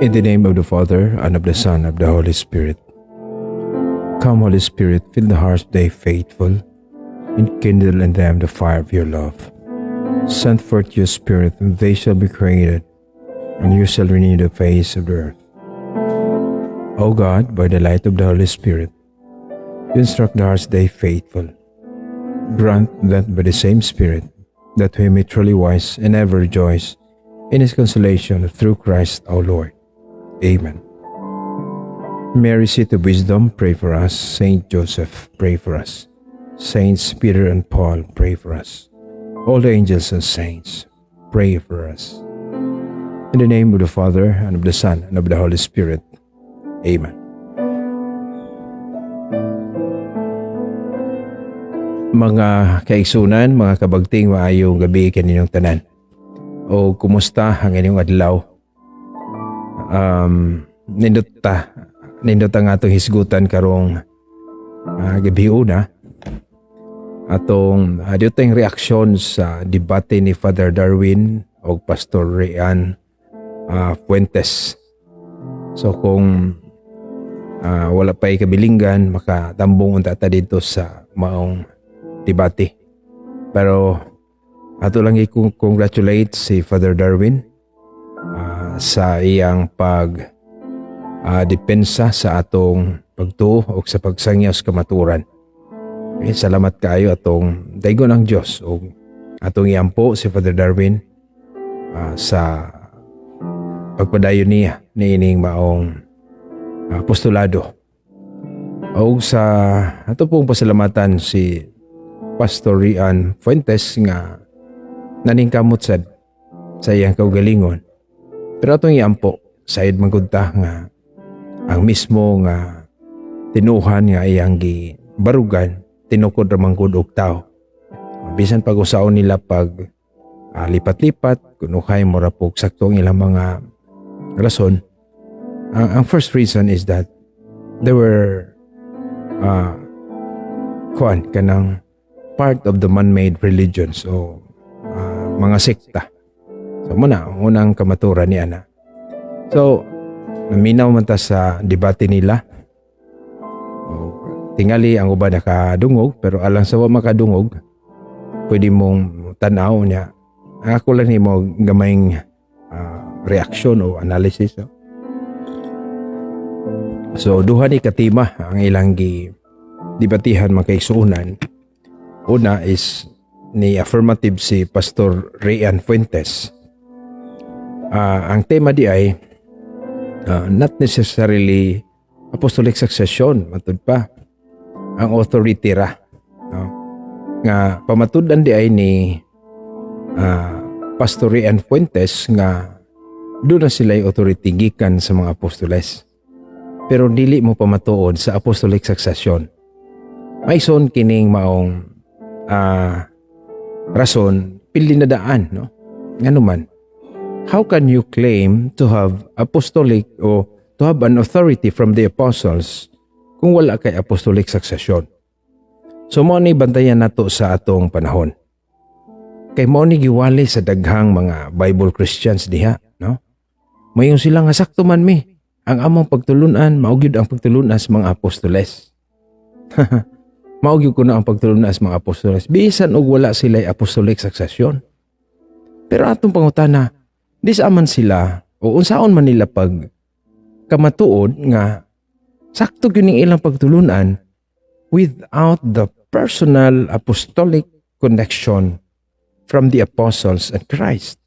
In the name of the Father, and of the Son, and of the Holy Spirit. Come, Holy Spirit, fill the hearts of the faithful, and kindle in them the fire of your love. Send forth your Spirit, and they shall be created, and you shall renew the face of the earth. O God, by the light of the Holy Spirit, you instruct the hearts of the faithful. Grant that by the same Spirit, that we may truly wise and ever rejoice in His consolation through Christ our Lord. Amen. Mary, seat of wisdom, pray for us. Saint Joseph, pray for us. Saints Peter and Paul, pray for us. All the angels and saints, pray for us. In the name of the Father, and of the Son, and of the Holy Spirit. Amen. Mga kaigsunan, mga kabagting, maayong gabi kaninyong tanan. O kumusta ang inyong adlaw? Nindot ang atong hisgutan karong gabi una. Atong dito tayong reaksyon sa debate ni Father Darwin o Pastor Rian Fuentes. So kung wala pa'y kabilinggan, makatambong unta ta dito sa maong debate. Pero ato lang i-congratulate si Father Darwin sa iyang depensa sa atong pagtuo o sa pagsangyaw sa kamaturan. Okay, salamat kayo atong daygon ang Dios o atong iampo si Father Darwin sa pagpadayon niya ni ining maong apostolado. O sa ato pong pasalamatan si Pastor Rian Fuentes nga naningkamot sa iyang kaugalingon. Pero atong iampo, sayad magudta nga ang mismo nga tinuhan nga iyang gibarugan, tinukod ramang og tao. Bisan pag-usaon nila pag lipat-lipat, kunuhay mo rapog saktong ilang mga rason. Ang first reason is that they were kanang part of the man-made religions o mga sekta. So muna, unang kamaturan ni Ana. So, naminaw man ta sa debate nila. Tingali ang uban nakadungog, pero alang sa wa makadungog, pwede mong tanaw niya. Ako lang ni mo gamayng reaction o analysis. So, duha ni katima ang ilang debatihan makaigsuunan. Una is ni affirmative si Pastor Rian Fuentes. Ang tema di ay not necessarily apostolic succession, matud pa ang authority ra, no? Nga pamatudan di ay ni Pastor Rian Fuentes nga doon na sila yung authority gikan sa mga apostoles, pero dili mo pamatuod sa apostolic succession. May son kining maong rason pili na daan, no? Ngano man, how can you claim to have apostolic o to have an authority from the apostles kung wala kay apostolic succession? So mo ni bantayan nato sa atong panahon. Kay mo ni giwali sa daghang mga Bible Christians diha, no? Mayon sila nga sakto man mi. Ang among pagtulunan maugyud ang pagtulunan sa mga apostoles. Maugyud ko na ang pagtulunan sa mga apostoles. Bisan og wala sila apostolic succession. Pero atong pangutana, di saaman sila o unsaon man nila pag kamatuod nga sakto gyud ning ilang pagtulunan without the personal apostolic connection from the apostles and Christ.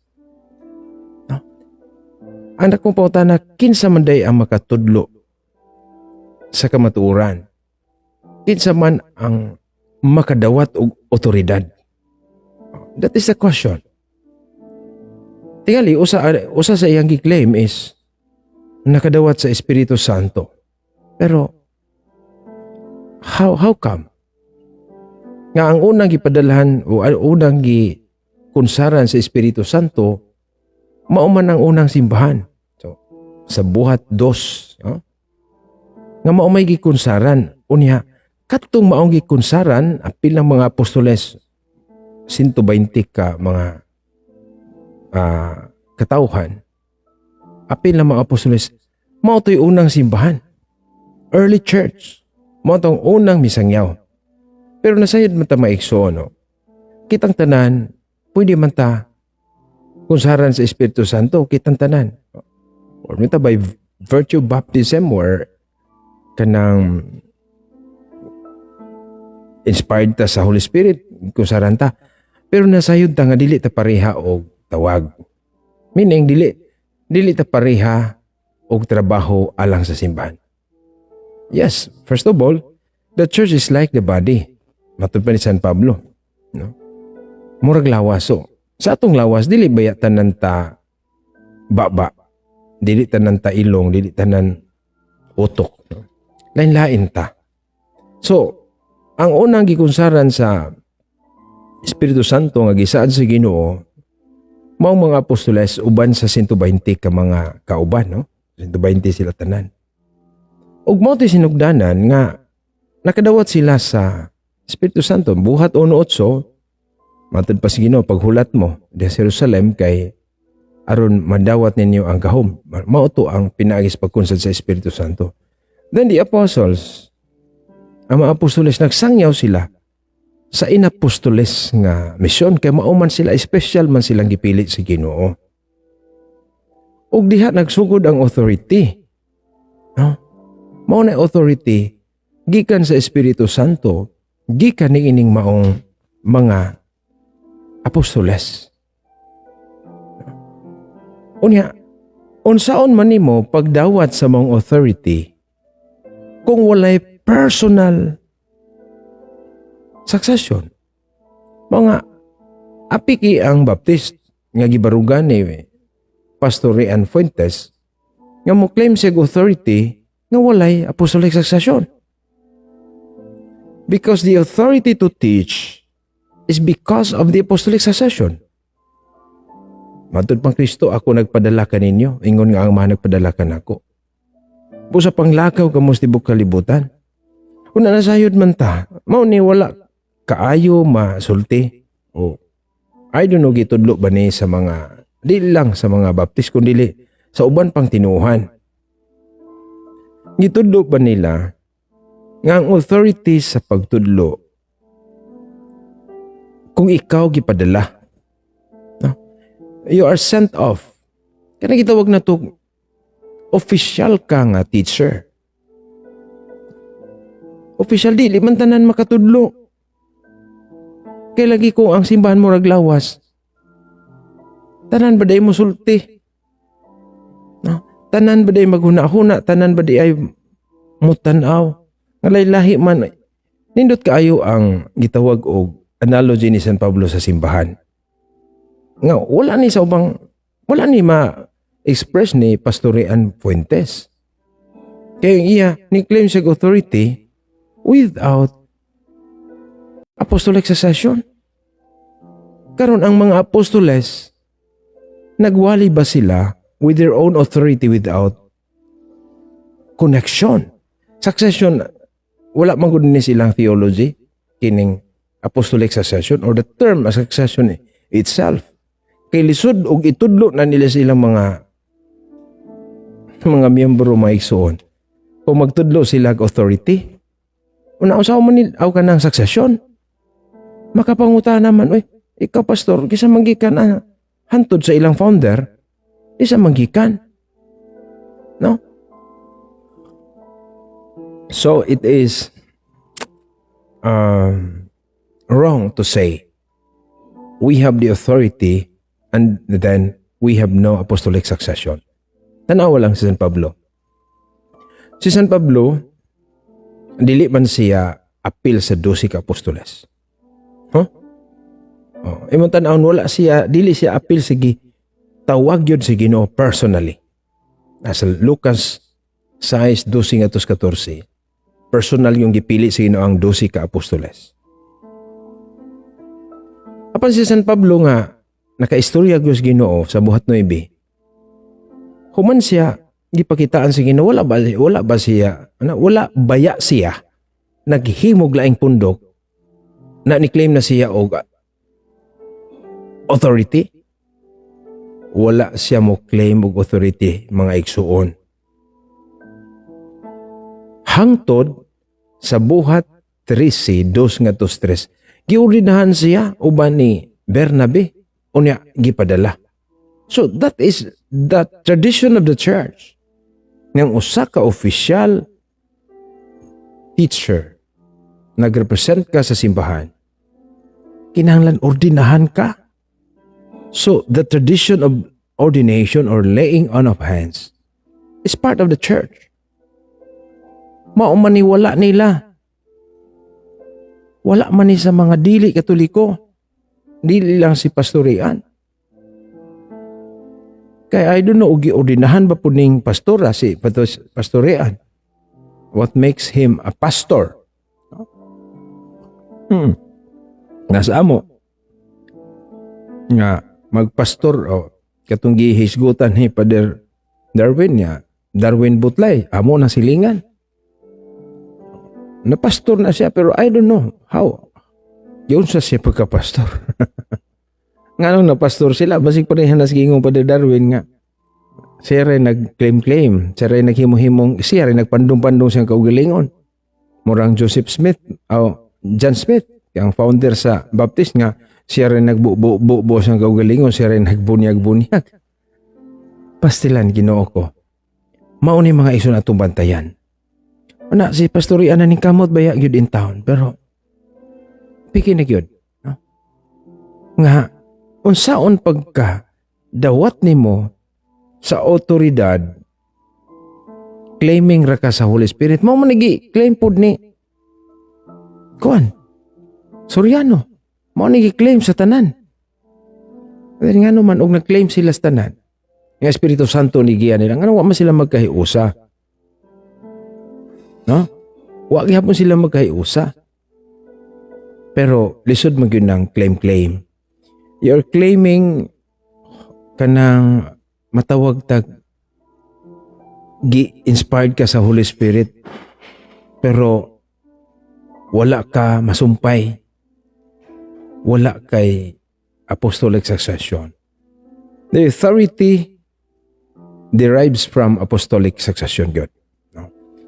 No? Ang akong pangutana, kinsa man day ang makatudlo sa kamatuoran? Kinsa man ang makadawat og otoridad? That is the question. Tingali, usa sa iyang gi-claim is nakadawat sa Espiritu Santo. Pero How come? Nga ang unang gipadalahan o ang unang gikunsaran sa Espiritu Santo, mauman ang unang simbahan. So, sa buhat 2, no? Nga maumay gikunsaran. Unya, katong maong gikunsaran, apil ng mga apostoles, 120 ka mga katauhan, apil ng mga apostoles, mao to'y unang simbahan. Early church. Mao tong unang misangyaw. Pero nasayod man ta maigso, no? Kitang tanan, pwede man ta kunsaran sa Espiritu Santo, kitang tanan. Or mita by virtue baptism or kanang inspired ta sa Holy Spirit, kunsaran ta. Pero nasayod ta nga dili ta pareha og tawag. Meaning dili ta pareha og trabaho alang sa simbahan. Yes, first of all, the church is like the body. Matud pa ni San Pablo, no? Murag lawaso. Sa atong lawas, dili baya tanan ta baba. Dili tanan ta ilong, dili tanan utok. No? Lain-lain ta. So, ang unang gikunsaran sa Espiritu Santo nga gisaad sa Ginoo, mao mga apostoles uban sa 120 ka mga kauban, no? 120 sila tanan. Ug mao ti sinugdanan nga nakadawat sila sa Espiritu Santo buhat 1:8. Matud pa sa Ginoo, paghulat mo di sa Jerusalem kay aron madawat ninyo ang gahom. Mao to ang pinaagis pagkunsad sa Espiritu Santo. Then the apostles, ang mga apostoles nagsangyaw sila sa inapostoles nga misyon kay mao man sila, special man silang gipili sa Ginoo. Ug diha nagsugod ang authority. No? Mao na authority gikan sa Espiritu Santo, gikan ni ining maong mga apostoles. Unya, unsaon man nimo pagdawat sa maong authority kung walay personal succession? Mga apiki ang Baptist nga gibarugan ni Pastor Rian Fuentes nga mo claim sig authority nga walay apostolic succession. Because the authority to teach is because of the apostolic succession. Matud pang Kristo, ako nagpadala kaninyo, ingon nga ang mga nagpadala kanako. Pusa panglakaw kamos tibok kalibutan. Kung nasayod man ta, mao ni wala kaayo masulti. O I don't know gitudlo ba ni sa mga, di lang sa mga Baptist, kundi sa uban pang tinuhan. Gitudlo ba nila nga ang authority sa pagtudlo kung ikaw gipadala, no? You are sent off. Kaya gitawag na to official ka nga teacher. Official di man tanan makatudlo. Kaya lagi kung ang simbahan mo raglawas, tanan ba day mo sulti? No? Tanan ba day maghuna-huna? Tanan ba day ay mutanaw? Ngalay-lahi man, nindot kaayo ang gitawag og analogy ni San Pablo sa simbahan. Nga, wala ni ma-express ni Pastor Rian Fuentes. Kaya iya, ni-claim siya authority without apostolic succession. Karon ang mga apostoles, nagwali ba sila with their own authority without connection? Succession, wala man gud ni silang theology kining apostolic succession or the term succession itself. Kay lisod og itudlo na nila silang mga miyembro maigsoon. Kung magtudlo sila og authority, una usaw man nila ka ng succession. Makapanguta naman, oy, ikaw pastor, kisa manggikan hantod sa ilang founder, isa manggikan. No? So it is wrong to say we have the authority and then we have no apostolic succession. Tanawa lang si San Pablo. Si San Pablo, dili man siya apil sa 12 ka apostoles. Huh? Imong tan-awon wala siya, dili siya apil sige tawag yun si Ginoo personally. Nasa Lucas 6:12-14. personal yung gipili sa Ginoo ang 12 ka apostoles. Apan si San Pablo nga nakaistorya gyud sa Ginoo sa buhat 9. Human siya gipakitaan sa Ginoo, wala baya siya naghimog laing pundok na ni-claim na siya og authority. Wala siya mo claim og authority, mga igsuon. Hangtod sa buhat 13, 2 nga 3, giordinahan siya uban ni Bernabe unya gipadala. So that is the tradition of the church. Nang usa ka official teacher nagrepresent ka sa simbahan, kinahanglan ordinahan ka. So the tradition of ordination or laying on of hands is part of the church. Maumaniwala nila. Wala man ni sa mga dili Katoliko. Dili lang si pastorian. Kaya I don't know, giordinahan ba po ning pastora si pastorian? What makes him a pastor? Nasa amo nga magpastor o katong gihisgutan ni Father Darwin niya, Darwin Butlay, amo na silingan. Napastor na siya pero I don't know how. Yun sa siya pagkapastor. Nga nung napastor sila, basig pa rin hanas gingong Father Darwin nga. Siya rin nag-claim-claim, siya rin naghimo-himong, siya rin nagpandong-pandong siyang kaugalingon. Murang Joseph Smith, o John Smith, ang founder sa Baptist nga, siya rin nagbubo siyang kaugalingon, siya rin nagbunyag-bunyag. Pastilan, Ginoo ko. Mauni mga iso na itong bantayan. Ana, si pastorian na ning kamot baya gyud in town, pero piki na gyud. No? Nga, unsaon pagka dawat nimo sa otoridad claiming ra ka sa Holy Spirit, mao man nagi-claim pod ni kuan Soriano, mao nagi-claim sa tanan. Pero nga naman og nag-claim sila sa tanan, nga Espiritu Santo ni giya nila, nga wa man sila magkahiusa. No? Wa gyapon sila magkahiusa. Pero lisod man gyud nang claim. You're claiming kanang matawag tag gi-inspired ka sa Holy Spirit pero wala ka masumpay. Wala kay apostolic succession. The authority derives from apostolic succession gyud.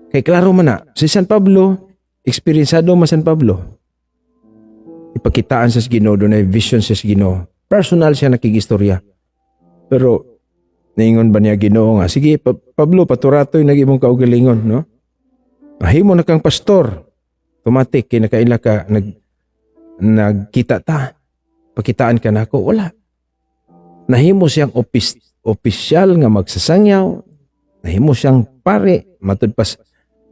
Kay klaro man na, si San Pablo, eksperyensado man San Pablo. Ipakitaan sa Ginoo, doon ay vision sa Ginoo. Personal siya nakigistorya. Pero, naingon ba niya Ginoo nga, sige Pablo, paturatoy nag-imong kaugalingon, no? Mahimo na kang pastor. Automatic, kinakaila ka, nagkita ta. Pakitaan ka na ako, wala. Nahimo siyang opisyal nga magsasangyaw. Nahimo siyang pare, matud pas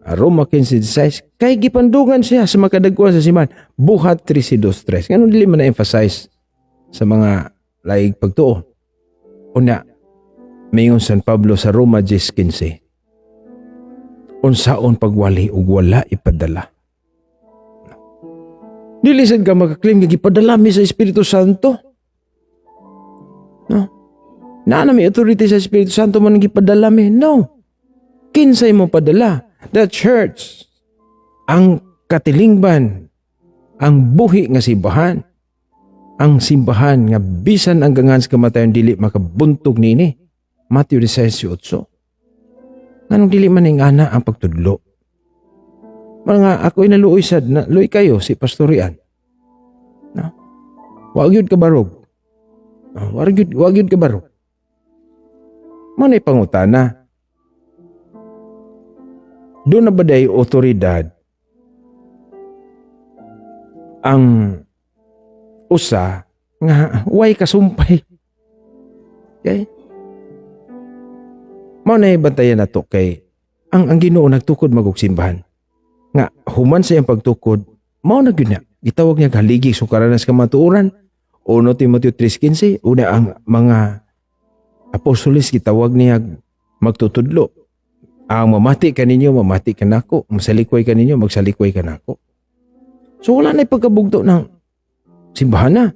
Roma 15:16, kay gipandungan siya sa makadagkuan sa siman, buhat 13:2-3. Ganun dili man na-emphasize sa mga laig pagtuo. Una, mayon San Pablo sa Roma 10:15. Unsaon pagwali ug wala ipadala. Dili sad ka makaklaim nga gipadala mi sa Espiritu Santo. No? Na may authority sa Espiritu Santo man gipadala mi? No. Kinsay mo padala? The church, ang katilingban, ang buhi nga simbahan, ang simbahan nga bisan ang gangan sa kamatayon dili makabuntog nini. Matthew 16:8. Nganong dili man ning ana ang pagtudlo? Mga ako'y naluoy sad na luoy kayo si pastorian. No? Wa gyud ka barog. Wa gyud ka barog. Manay pangutana. Doon na ba day otoridad ang usa nga way kasumpay? Okay? Mao na bantayan nato kay ang Ginoo nagtukod magog simbahan. Nga human sa iyang pagtukod, mao na gyud na gitawag niya haligi sukaran sa kamatuoran. 1 Timoteo 3:15, una ang mga apostoles gitawag niya magtutudlo. Ang mamati ka ninyo, mamati ka nako. Masalikoy ka ninyo, magsalikoy ka nako. So wala na pagkabugto ng simbahan na.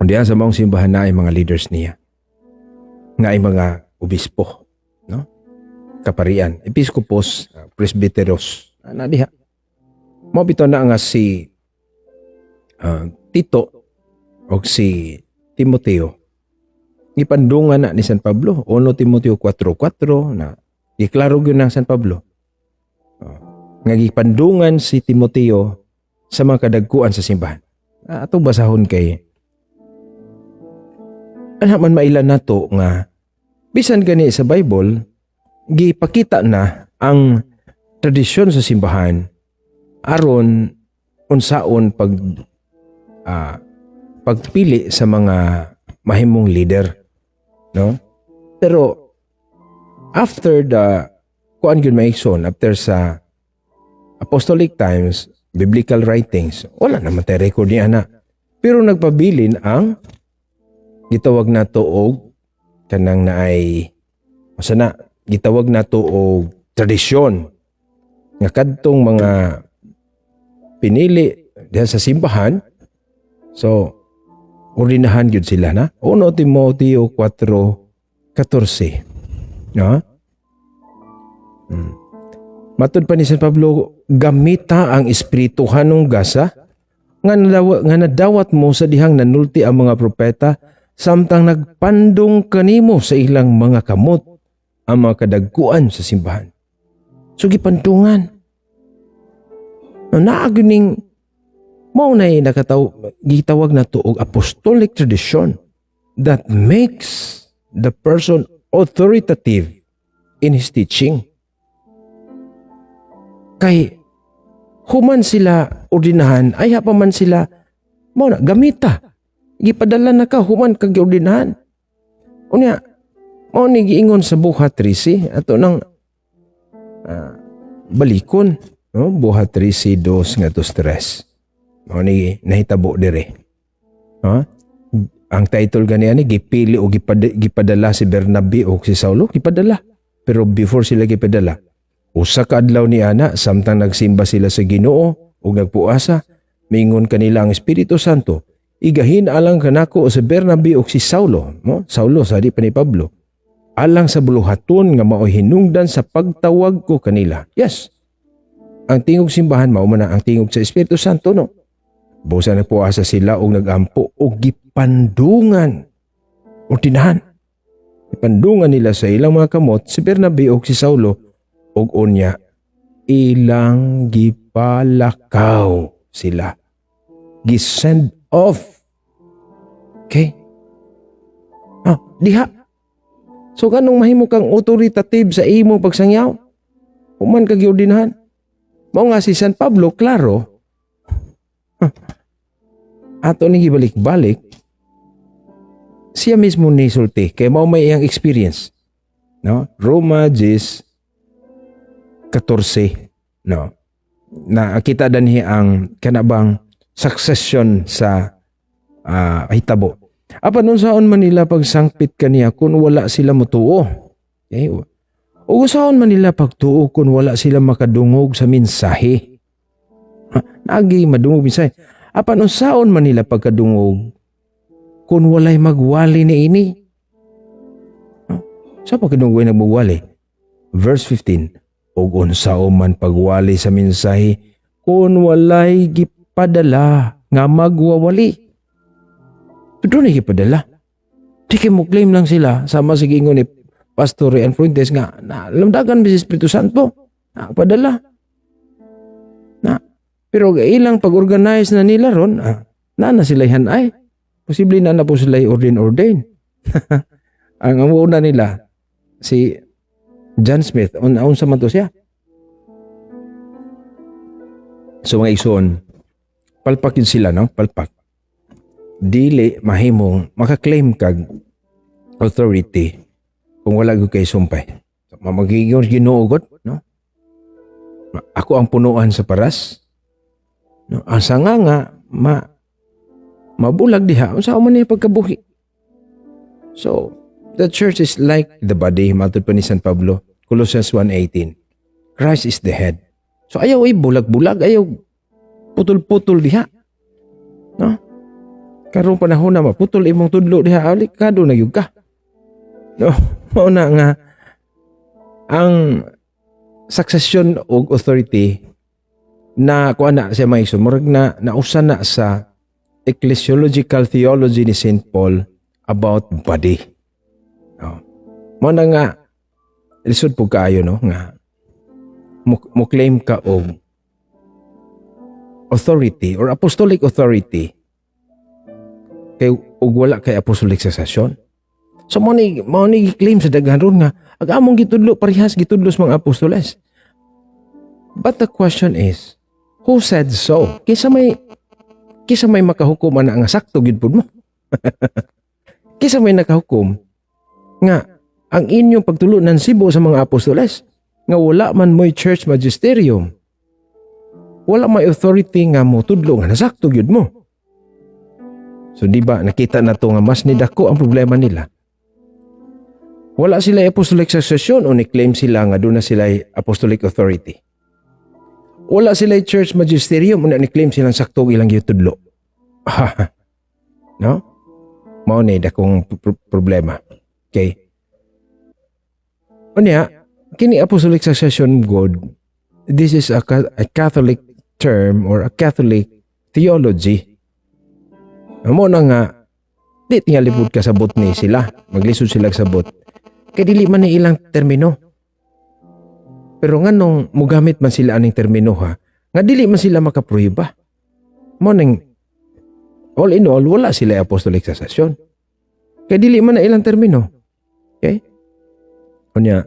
Kundi sa mga simbahan na ay mga leaders niya. Nga ay mga obispo, no? Kaparian, episkopos, presbyteros, na diha. Mo bitaw na nga si Tito o si Timoteo. Ipandungan na ni San Pablo, 1 Timoteo 4:4 na iklaro gyud ng San Pablo. Nga gipandungan si Timoteo sa mga kadagkuan sa simbahan. Ato basahon kay man mailan nato nga bisan gani sa Bible gipakita na ang tradisyon sa simbahan aron unsaon pagpili sa mga mahimong leader, no? Pero after the kuan gyud maigsoon, after sa apostolic times, biblical writings, wala naman tayo record niya na. Pero nagpabilin ang gitawag nato og kanang naay na gitawag nato og tradisyon nga kadtong mga pinili diha sa simbahan. So ordinahan gyud sila na 1 Timoteo 4:14, no? Matud pa ni San Pablo, gamita ang espirituhanong gasa nga nadawat mo sa dihang nanulti ang mga propeta samtang nagpandong kanimo sa ilang mga kamot ang mga kadagkuan sa simbahan. So gipandungan. Naagining mao na gitawag na to og apostolic tradition that makes the person authoritative in his teaching. Kay human sila ordinahan, ay pa man sila mao na gamita. Gipadala na ka human kag ordinahan. Unya mao ni giingon sa buhat 13 ato nang balikon, no? Buhat 13:2 ngadto 3. Mao ni nahitabo dire. No? Ang title ganiani gipili o gipadala si Bernabe o si Saulo, gipadala. Pero before sila gipadala, usa ka adlaw ni ana samtang nagsimba sila sa Ginoo ug nagpuasa, mingon kanila ang Espiritu Santo, igahin alang kanako sa Bernabe o si Saulo, no? Saulo sa di pa ni Pablo, alang sa buluhaton nga mao hinungdan sa pagtawag ko kanila. Yes. Ang tingog simbahan mao man ang tingog sa Espiritu Santo, no? Busa nagpuasa sila og nagampo og gipandungan. Ordinahan. Gipandungan nila sa ilang mga kamot si Bernabe o si Saulo og unya ilang gipalakaw sila. Gisend off. Okay? Diha. So kanong mahimo kang authoritative sa imong pagsangyaw? Human kag giordinahan. Mao nga si San Pablo, klaro. Ato ni gibalik-balik, siya mismo ni sulti kay mao may iyang experience, no? Roma 10:14, no? Na kita danhi ang kanabang succession sa hitabo. Apan unsaon man nila pagsangpit kaniya kun wala sila motuo. Okay? O unsaon man nila pagtuo kun wala sila makadungog sa mensahe. Nagi madungog mensahe. Apan unsaon man nila pagkadungog kun walay magwali ni ini. Sa pagkadungog ay nagmagwali. Verse 15. Og unsaon man pagwali sa mensahe kun walay gipadala nga magwawali. Doon na gipadala. Di kayo mo claim lang sila sama sa gingon ni Pastor Rian Fuentes nga lamdagan si Espiritu Santo. Padala. Pero ilang pag-organize na nila ron, na sila hanay. Posible na po sila ordain. Ang una nila, si John Smith, unsa man to siya. So mga igsoon, palpak yun sila, no? Palpak. Dili mahimong makaklaim kag authority kung wala ko kay sumpay. So, magiging ginuugot, no? Ako ang punuan sa paras. No, ang sanga nga mabulag diha unsa man ni pagkabuhi. So, the church is like the body, matod pa ni San Pablo, Colossians 1:18. Christ is the head. So ayaw bulag-bulag, ayaw putol-putol diha. No? Karong panahon na maputol imong tudlo diha, alikado na gyud ka. No, mao na nga ang succession og authority na kuan na siya may sumurag na nausan na sa ecclesiological theology ni St. Paul about body. No. Mao na nga lisod po kaayo no nga mo claim ka og authority or apostolic authority kay ug wala kay apostolic succession. So mo ni claim sa daghan ron nga agamong gitudlo parehas gitudlo sa mga apostoles. But the question is, who said so? Kisa may makahukom na nga sakto gid pud mo. Kisa may nakahukom nga ang inyong pagtulo ng sibo sa mga apostoles nga wala man mo'y church magisterium. Wala may authority nga mo tudlo nga nasakto gyud mo. So di ba nakita na to nga mas nidako ang problema nila. Wala sila apostolic succession o ni-claim sila nga doon na sila apostolic authority. Wala sila church magisterium o ni-claim silang sakto ilang yutudlo. No? Mao ni dakong problema. Okay. Unya, kini apostolic succession God, this is a Catholic term or a Catholic theology. Amo na nga, di tingalipod ka sa bot ni sila. Maglisod sila sa bot. Kaya dili man na ilang termino. Pero nga nung mugamit man sila aning termino ha, nga dili man sila makapruiba. Mo nang all in all, wala sila apostolic succession. Kaya dili man na ilang termino. Okay? Unya,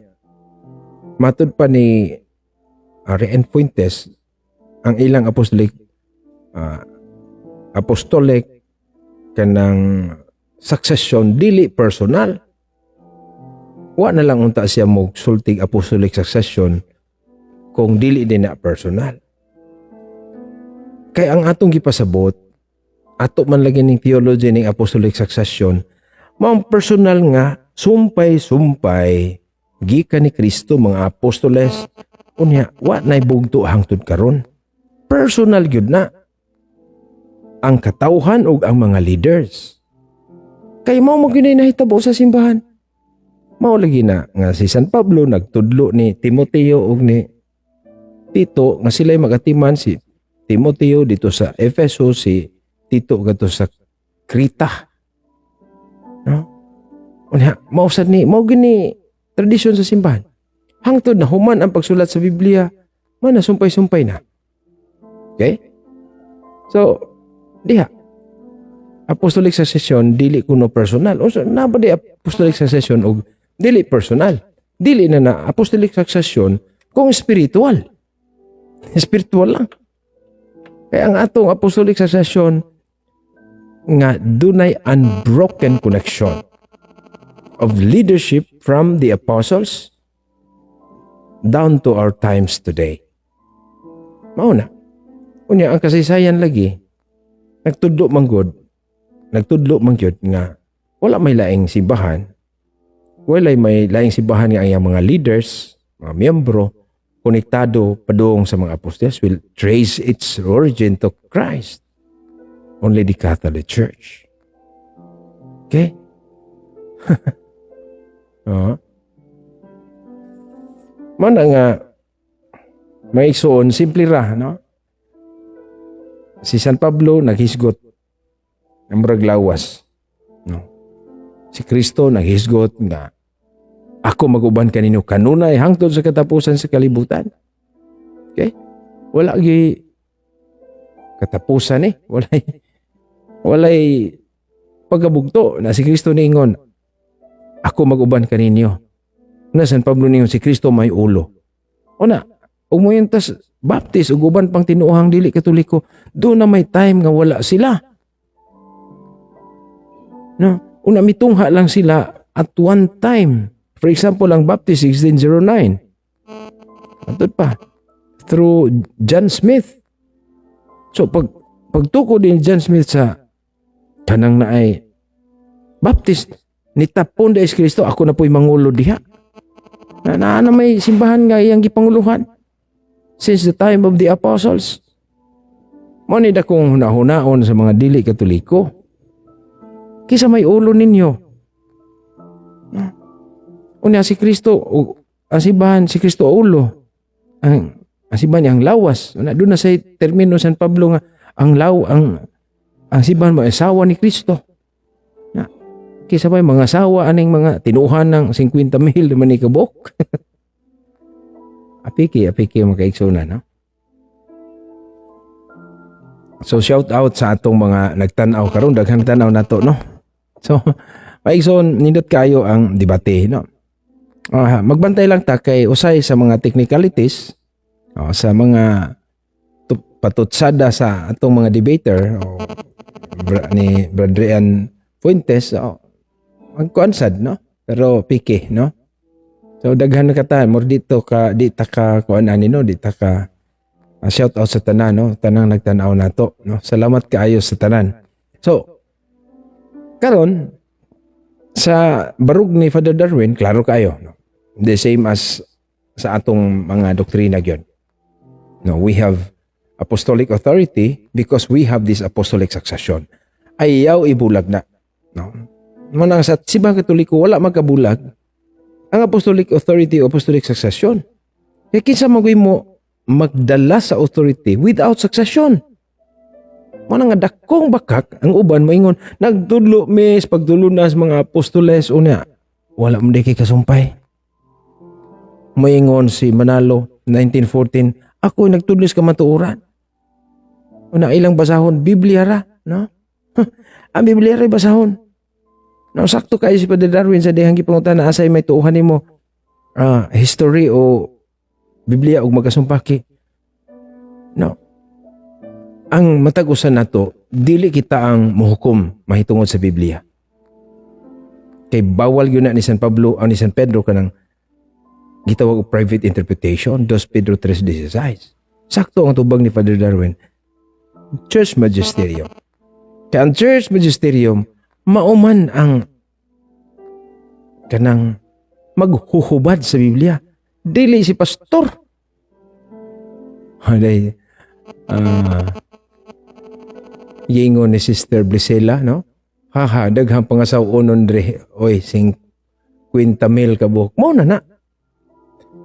matod pa ni R.N. Fuentes, ang ilang apostolic kanang succession dili personal. Wa na lang unta siya mo sultig apostolic succession kung dili din na personal. Kaya ang atong gipasabot, ato man lagi ning theology ning apostolic succession, maong personal nga sumpay-sumpay gikan ni Kristo mga apostoles unya wa nay bugto hangtod karon. Personal gyud na ang katawhan ug ang mga leaders. Kay mao mo gyud nahitabo sa simbahan. Mao lagi na nga si San Pablo nagtudlo ni Timoteo ug ni Tito nga sila'y magatiman, si Timoteo dito sa Efeso, si Tito gadto sa Krita. No? Unya mao sad ni mao gini tradisyon sa simbahan. Hangtod na human ang pagsulat sa Biblia, man sumpay-sumpay na. Okay? So, diha. Apostolic succession dili kuno personal. O na ba di apostolic succession og dili personal? Dili na apostolic succession kung spiritual. Spiritual lang. Kaya ang atong apostolic succession nga dunay unbroken connection of leadership from the apostles down to our times today. Mao na. Unya ang kasaysayan lagi nagtudlo man gyud nga wala may laing simbahan. Wala may laing simbahan nga ang mga leaders, mga miyembro konektado padung sa mga apostles will trace its origin to Christ. Only the Catholic Church. Okay? Man nga may igsoon simple ra, no? Si San Pablo naghisgot ng murag lawas, no? Si Kristo naghisgot nga ako maguban kaninyo kanunay hangtod sa katapusan sa kalibutan. Okay? Wala gi katapusan walay pagabugto na si Kristo niingon ako maguban kaninyo. Na San Pablo niingon si Kristo may ulo. Una, umuyentas baptist ug uban pang tinuohang dili katoliko, do na may time nga wala sila. No, una mitungha lang sila at one time. For example, ang Baptist 1609. Atod pa through John Smith. So pagtuko din John Smith sa kanang naay Baptist, nitapon da is Kristo, ako na po'y mangulo diha. Na may simbahan nga iyang gipanguluhan since the time of the apostles. Mo ni dakong hunahunaon sa mga dili Katoliko. Kisa may ulo ninyo. Unya si Kristo, ang simbahan si Kristo ulo. Ang simbahan ang lawas. Doon na sa termino San Pablo nga ang simbahan mo asawa ni Kristo. Kisa may mga asawa aning mga tinuhan ng 50,000 naman ni kabok. apiki mga kaiksuna, no? So shout out sa atong mga nagtanaw karon, daghan tanaw nato, no? So maigsoon nindot kayo ang debate, no? Magbantay lang ta kay usay sa mga technicalities, sa mga patutsada sa atong mga debater ni Bradrian Fuentes, magkuansad, no? Pero piki, no? So daghan na kata more dito ka di ta ka kuan ani, no? Di ta ka shout out sa tanan, no? Tanang nagtan-aw nato, no? Salamat kaayo sa tanan. So karon sa barug ni Father Darwin, klaro kayo, no? The same as sa atong mga doktrina gyon. No, we have apostolic authority because we have this apostolic succession. Ayaw ibulag na, no? Manang sa Simbahang Katoliko wala magkabulag ang apostolic authority o apostolic succession. Kaya kinsa magay mo magdala sa authority without succession. Manang nga dakong bakak ang uban maingon nagtudlo mis pagtulunas mga apostoles unya wala mo kay kasumpay. Maingon si Manalo 1914, ako nagtudlos ka matuoran. Una ilang basahon Biblia ra, no? Ang Biblia ra basahon. No, sakto kayo si Father Darwin sa dihang gipangutan na asay may tuuhan nimo history o Biblia og magasumpaki. No. Ang matagusan nato, dili kita ang muhukom mahitungod sa Biblia. Kay bawal yun na ni San Pablo o ni San Pedro kanang gitawag og private interpretation, 2 Pedro 3:16. Sakto ang tubag ni Father Darwin. Church Magisterium. Kaya ang Church Magisterium mauman ang kanang maghuhubad sa Biblia. Dili si pastor. Halay, yingon ni Sister Brisela, no? Haha, daghang pangasawon dre, oy, 50,000 kabuk. Mao na.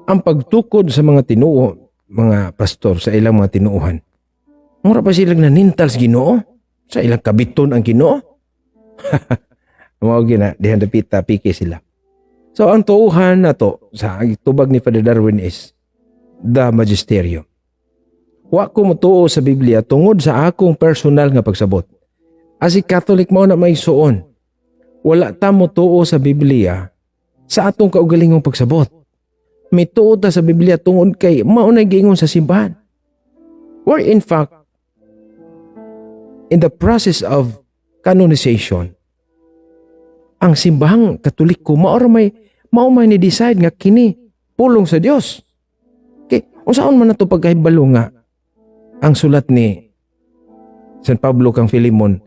Ang pagtukod sa mga tinuo, mga pastor sa ilang mga tinuuhan. Mura pa silang nanintal sa Ginoo? Sa ilang kabiton ang Ginoo? Mao gina dihan dapita piki sila. So ang tuuhan nato sa tubag ni Father Darwin is the magisterium. Wa ko motuo sa Biblia tungod sa akong personal nga pagsabot. As a Catholic mao na may suon. Wala ta motuo sa Biblia sa atong kaugalingong pagsabot. May tuo ta sa Biblia tungod kay mao na giingon sa simbahan. Or in fact, in the process of canonization, ang simbahang Katoliko mao may ni-decide nga kini pulong sa Dios. Okay, unsaon man nato pagkahibalo nga ang sulat ni San Pablo kang Filemon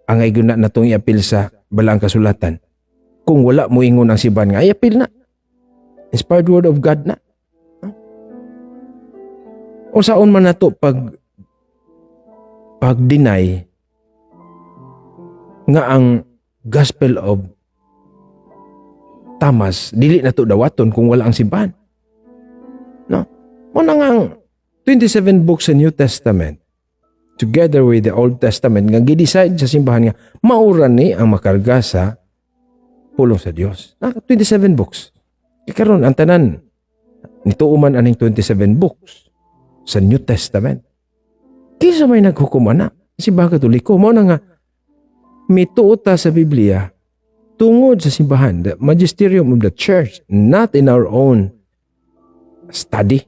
ang ay guna natong iapil sa balang kasulatan. Kung wala mo ingon ang simbahan nga iapil na. Inspired word of God na. Unsaon man nato pag-deny nga ang Gospel of Thomas dili na to dawaton kung wala ang simbahan. No? Muna nga ang 27 books sa New Testament together with the Old Testament nga gi-decide sa simbahan nga mauran ni ang makarga sa pulong sa Dios. 27 books. Karon ang tanan nituuman aning 27 books sa New Testament. Kisa may naghukom ana simbahan Katoliko mao na nga mituota sa Biblia tungod sa simbahan, the magisterium of the church, not in our own study.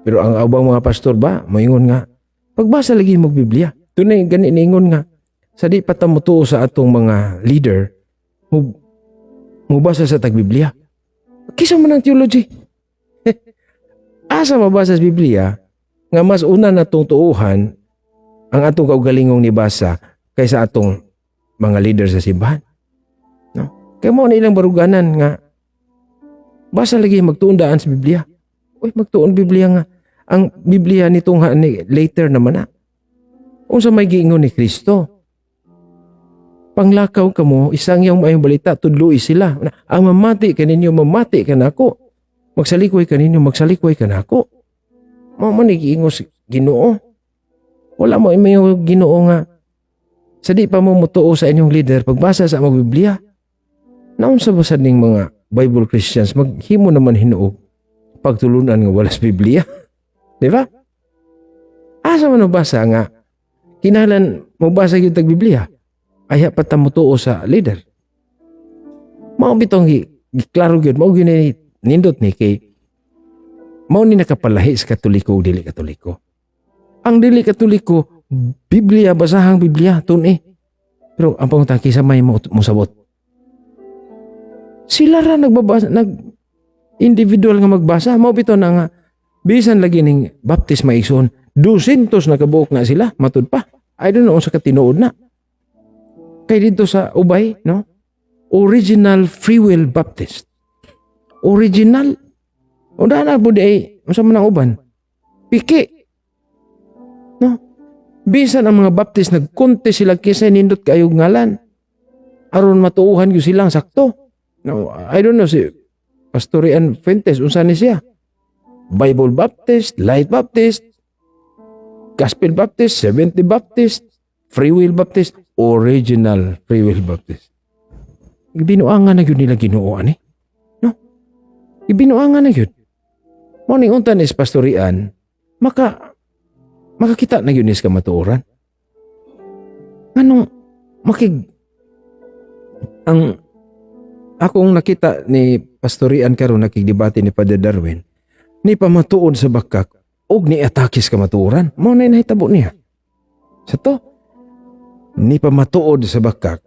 Pero ang abang mga pastor ba, moingon nga, pagbasa lagi mo Biblia. Tunay gani ningon nga, sa di pa ta mutuo sa atong mga leader, mubasa sa tag-Biblia. Kisa man ang theology. Asa mabasa sa Biblia, nga mas una na itong tuuhan, ang atong kaugalingong nibasa, kaysa atong mga leader sa simbahan. No? Kaya mo na ilang baruganan nga, basa lagi magtuundaan sa Biblia. Uy, magtuon Biblia nga. Ang Biblia nitong later naman na. Unsa may giingon ni Kristo. Panglakaw ka mo, isang iyang mayong balita, tudluy sila. Ang mamati kaninyo, mamati ka na ako. Magsalikoy kaninyo, magsalikoy ka na ako. Mama ni giingon si Ginoo. Wala mo yung Ginoo nga. Sa di pa mo mutuo sa inyong leader, pagbasa sa mga Biblia. Naunsa ba sa ning mga Bible Christians, maghimo naman hinuog pagtulunan nga walas Biblia. Di ba? Asa man basa nga, kinahanglan mo basa yung tag-Biblia, ay pata mo tuo sa leader. Mao bitong giklaro gyud, mao gyud ni nindot ni kay mao ni nakapalahi sa Katoliko o dili Katoliko. Ang dili Katoliko, Biblia, basahang Biblia, tun. Pero ang pangutang kisa may mo sabot. Sila ra nagbabasa, individual nga magbasa, mao bitaw na nga bisan lagi ning baptisma ison 200 na kabuok na sila, matud pa. I don't know sa katinuod na. Kay dito sa ubay, no? Original Free Will Baptist. Original. O na po ay, masama ng uban. Piki. No? Bisan ang mga Baptist, nagkonte sila kisa nindot kayong ngalan. Aron matuuhan yung silang sakto. No, I don't know si Pastor Ian Fuentes, unsa ni siya? Bible Baptist, Light Baptist, Gospel Baptist, Seventh-day Baptist, Free Will Baptist, Original Free Will Baptist. Ibinuangan na yun nila Ginooan no? Ibinuangan na yun. Morning untan is Pastor Ian, makakita na yun is kamatuoran. Anong ang akong nakita ni Pastor Ian karon nakigdebate ni Father Darwin, ni pamatuod sa bakak og ni atakis kamatuoran. Mao na nahitabo niya. Sa to, ni pamatuod sa bakak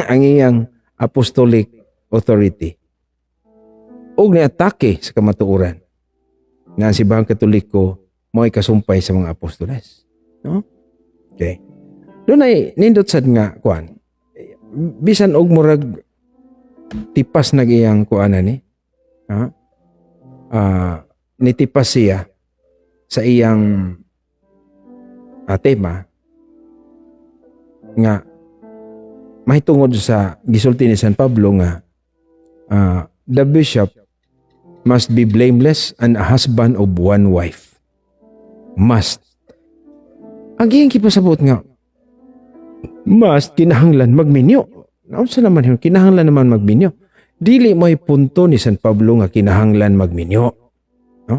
ang iyang apostolic authority. Og ni atake sa kamatuoran. Nga si Bahang Katoliko mo'y kasumpay sa mga apostoles. No? Okay. Doon ay nindot sad nga kuan. Bisan og murag tipas nag iyang kuanan ni. Nitipas siya sa iyang tema nga mahitungod sa gisulti ni San Pablo nga the bishop must be blameless and a husband of one wife. Must. Ang iyang kipasabot nga must kinahanglan magminyo. Naunsa naman yun? Kinahanglan naman magminyo. Dili may punto ni San Pablo nga kinahanglan magminyo. No?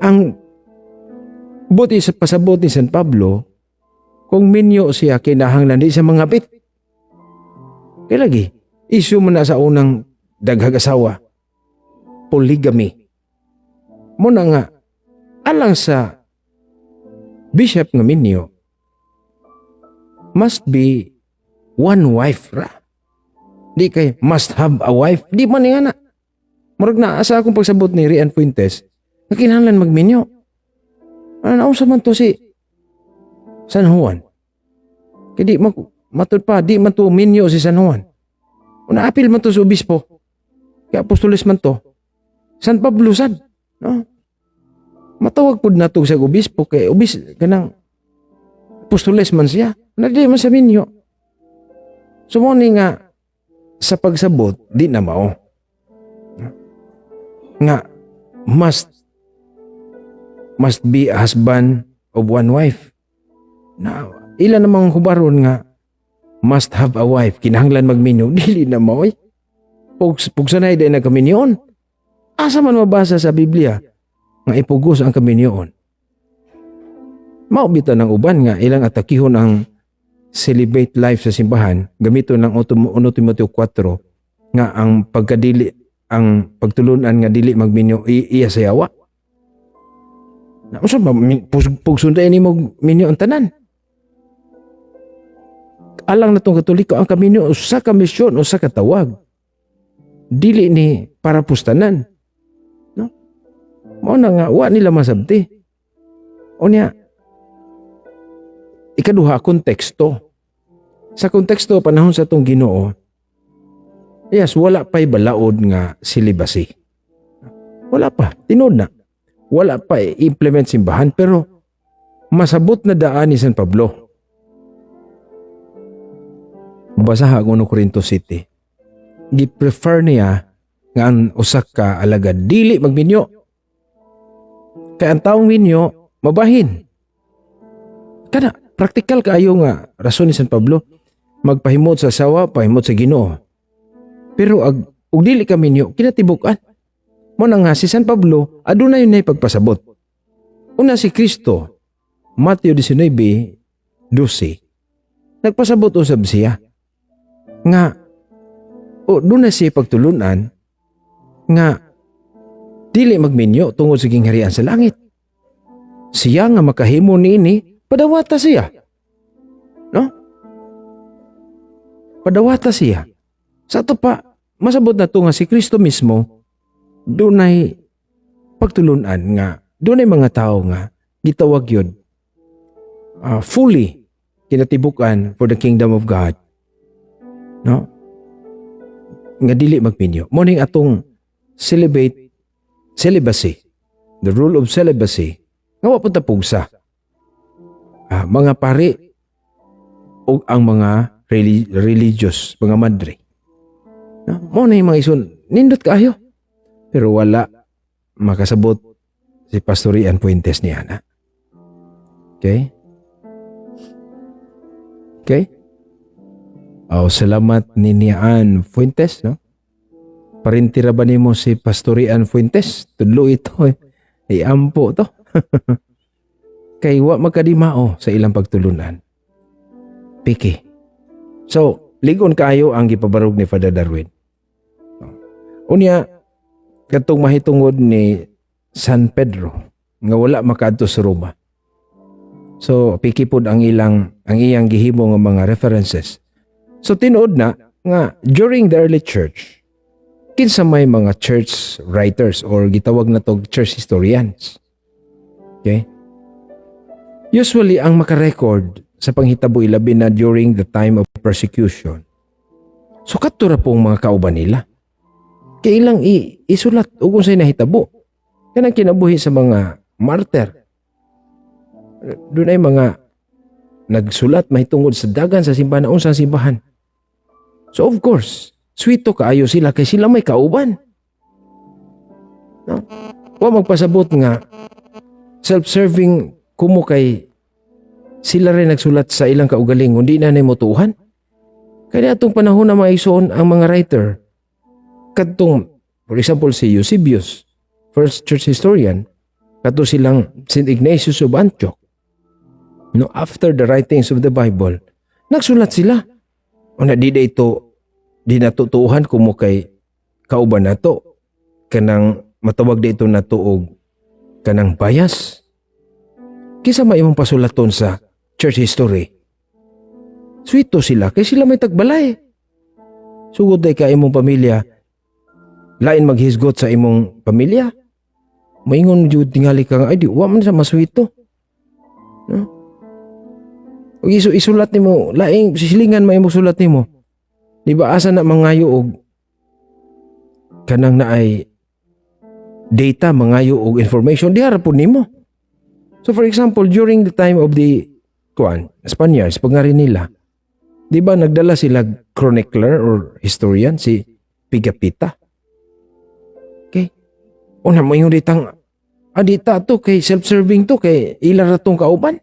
Ang buti sa pasabot ni San Pablo, kung minyo siya kinahanglan di sa mga bit. Kaya lagi, issue mo na sa unang daghag asawa. Polygamy. Muna nga, alang sa bishop nga minyo, must be one wife ra. Di kay must have a wife. Di man nga na. Murag na asa akong pagsabot ni Rian Fuentes, na kinahanglan magminyo. Ano sa man to si San Juan? Kaya di matud pa, di man to minyo si San Juan. Una apil man to sa obispo. Kaya apostoles man to. San Pablo sad. No? Matawag po na to sa obispo kay kanang apostoles man siya. Na di man sa minyo. Sumuni nga sa pagsabot, di na mao. Nga must be a husband of one wife. Na ilan namang hubaron nga must have a wife, kinahanglan magminyo, dili na mao. Pugsanay din na kaminyoon. Asa man mabasa sa Biblia nga ipugos ang kaminyoon. Mao bitaw ng uban nga ilang atakihon ang celibate life sa simbahan, gamito ng 1 Timoteo 4 nga ang pagkadili, ang pagtulunan nga dili magminyo iya sayawa. Na usa ba pugsunday ni mo minyo ang tanan? Alang natong Katoliko ang kaminyo usa ka misyon, usa ka tawag. Dili ni para pustanan. No? Mao na nga wa nila masabti. Unya ikaduha konteksto. Sa konteksto panahon sa tong Ginoo, Yes, wala pa'y balaod nga celibacy. Wala pa, tinod na. Wala pa i-implement simbahan, pero masabot na daan ni San Pablo. Basaha ang 1 Corinto City. Gi-prefer niya nga ang usak ka alagad dili magminyo. Kaya ang taong minyo, mabahin. Kana, praktikal kaayo nga rason ni San Pablo, magpahimot sa asawa, pahimot sa Ginoo. Pero ug dili ka minyo, kinatibukan. Mo na nga si San Pablo, adunay na pagpasabot. Una si Kristo, Mateo 19:12, nagpasabot usab siya nga doon na siya pagtulunan nga dili magminyo tungod sa gingharian sa langit. Siya nga makahimo niini, padawata siya. No? Padawata siya. Sa ato pa, masabot na to nga si Kristo mismo dunay pagtulunan nga dunay mga tao nga gitawag yun fully kinatibukan for the kingdom of God. No? Nga dili magminyo. Mo ning atong celibacy, the rule of celibacy, nga wa punta pugsa. Mga pari o ang mga religious, mga madre. No? Mo na yung mga ison, nindot kaayo. Pero wala makasabot si Pastor Ian Fuentes ni Ana. Okay? Okay? Salamat ni Nian Fuentes, no? Parintira ba nimo si Pastor Ian Fuentes? Tudlo ito Iampo to. Kay wa magkadimao sa ilang pagtulunan. Piki. So, ligon kayo ang gipabarog ni Father Darwin. Unya, katong mahitungod ni San Pedro nga wala makaadto sa Roma. So pikipod ang iyang gihimo nga mga references. So tinuod na nga during the early church kinsa may mga church writers or gitawag na tog church historians. Okay? Usually ang makarecord sa panghitabo ilabi na during the time of persecution. So katura pong mga kauban nila. Kailang isulat o kung sa'y nahitabo. Yan ang kinabuhi sa mga martyr. Doon ay mga nagsulat mahitungod sa dagan sa simbahan na unsang simbahan. So of course, sweeto kaayo sila kay sila may kauban. No? Wa magpasabot nga self-serving kumo kay sila rin nagsulat sa ilang kaugaling hindi na motuhan. Kaya atong panahon na maigsoon ang mga writer kadtong, for example, si Eusebius, first church historian, kato silang St. Ignatius of Antioch. No, after the writings of the Bible, nagsulat sila. O na di natutuhan kumo kay kauban nato. Kanang matawag dito na tuog kanang bias. Kisa may imong pasulaton sa church history. Sweeto sila, kay sila may tagbalay. Sugod day ka imong pamilya, lain maghisgot sa imong pamilya. Maingon jud tingali ka nga, ay di, wa man sa maswito. No? O isulat nimo, laing sisilingan may imong sulat nimo. Di ba asa na mangayo og kanang naay data, mangayo og information, di harapon nimo. So for example, during the time of the Spaniards, pagngari nila, di ba nagdala sila chronicler or historian, si Pigapita. Okay? Una mo yung ditang, adita to kay self-serving to kay ilara tong kauban.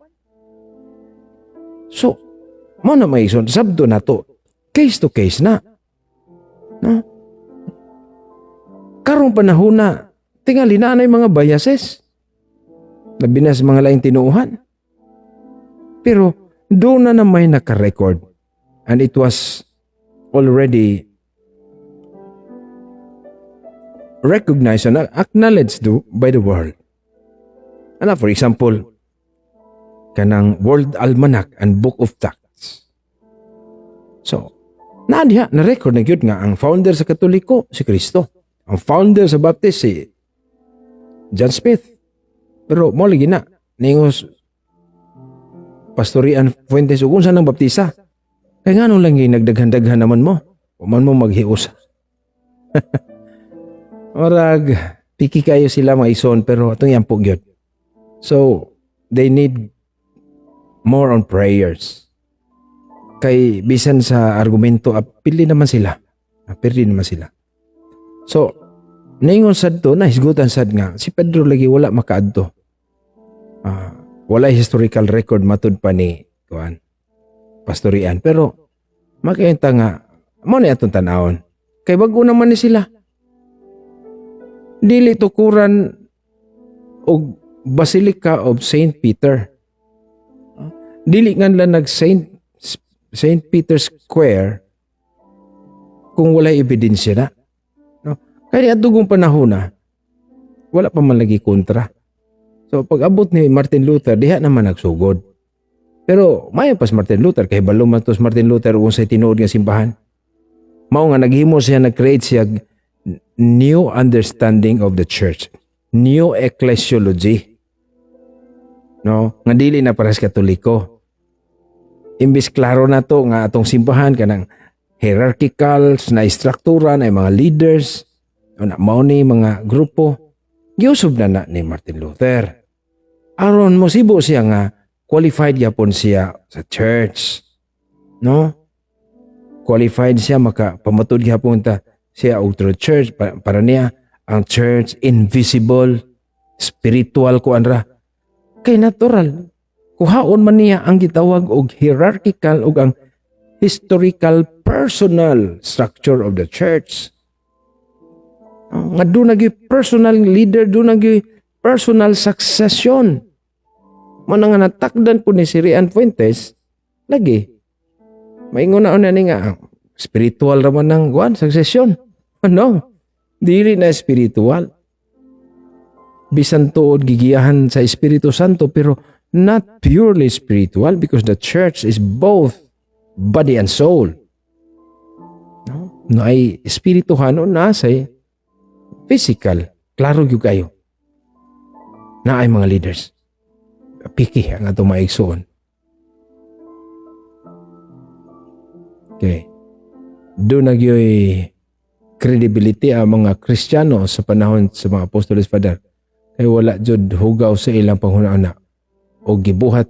So, mo na may ison, sabdo na to, case to case na. No? Karong panahon na, tingali na mga biases. Labi na sa mga laing tinuuhan. Pero, doon na may naka-record. And it was already recognized and acknowledged by the world. Ano, for example, kanang World Almanac and Book of Facts. So, na-record na yun nga ang founder sa Katoliko, si Kristo. Ang founder sa Baptist, si John Smith. Pero mo lagi na, ningos Pastor Ian Fuentes, kung saan ang baptisa? Kaya nga nung lang nagdaghan-daghan naman mo, o man mo maghius Orag, piki kayo sila mga ison, pero itong yan po gyud. So, they need more on prayers. Kay bisan sa argumento, pili naman sila. Pili naman sila. So, naingon sad to, nahisgutan sad nga, si Pedro lagi wala makaadto. Wala historical record matud pa ni Pastorian. Pero, makita nga, mo na itong tanawon. Kay bago naman ni sila. Dili tukuran og Basilica of St. Peter. Dili nga lang nag St. Peter's Square kung wala ebidensya na. No? Kaya atugong panahon na, wala pa man lagi kontra. So pag abot ni Martin Luther, diha naman nagsugod. Pero mayo pas Martin Luther, kay balo man tos Martin Luther kung sa tinuod nga simbahan. Mao nga naghimo siya, nag-create siya new understanding of the church, new ecclesiology, no, nga dili na para sa Katoliko. Imbis klaro na to nga atong simbahan kanang hierarchical na struktura na mga leaders o na mao ni mga grupo, giusog na ni Martin Luther. Aron mo sibo siya nga qualified yapon siya sa church, no, qualified siya makapamatod gyapon ta siya og true church. Para niya ang church invisible, spiritual ko anra. Kay natural kuhaon man niya ang gitawag og hierarchical ug ang historical personal structure of the church. Nga doon nagi personal leader, doon nagi personal succession. Muna nga natakdan po ni si Rian Fuentes, lagi maingon na ni nga spiritual raman ng succession. No, dili na spiritual. Bisan tuod gigiyahan sa Espiritu Santo, pero not purely spiritual, because the church is both body and soul. No ay espirituhan o nasay physical. Klaro gyud kayo na ay mga leaders. Piki ang atong maigsoon. Okay. Doon nagyoy credibility ang mga Kristiyano sa panahon sa mga apostoles, Father. Kay wala jud hugaw sa ilang panghuna-una o gibuhat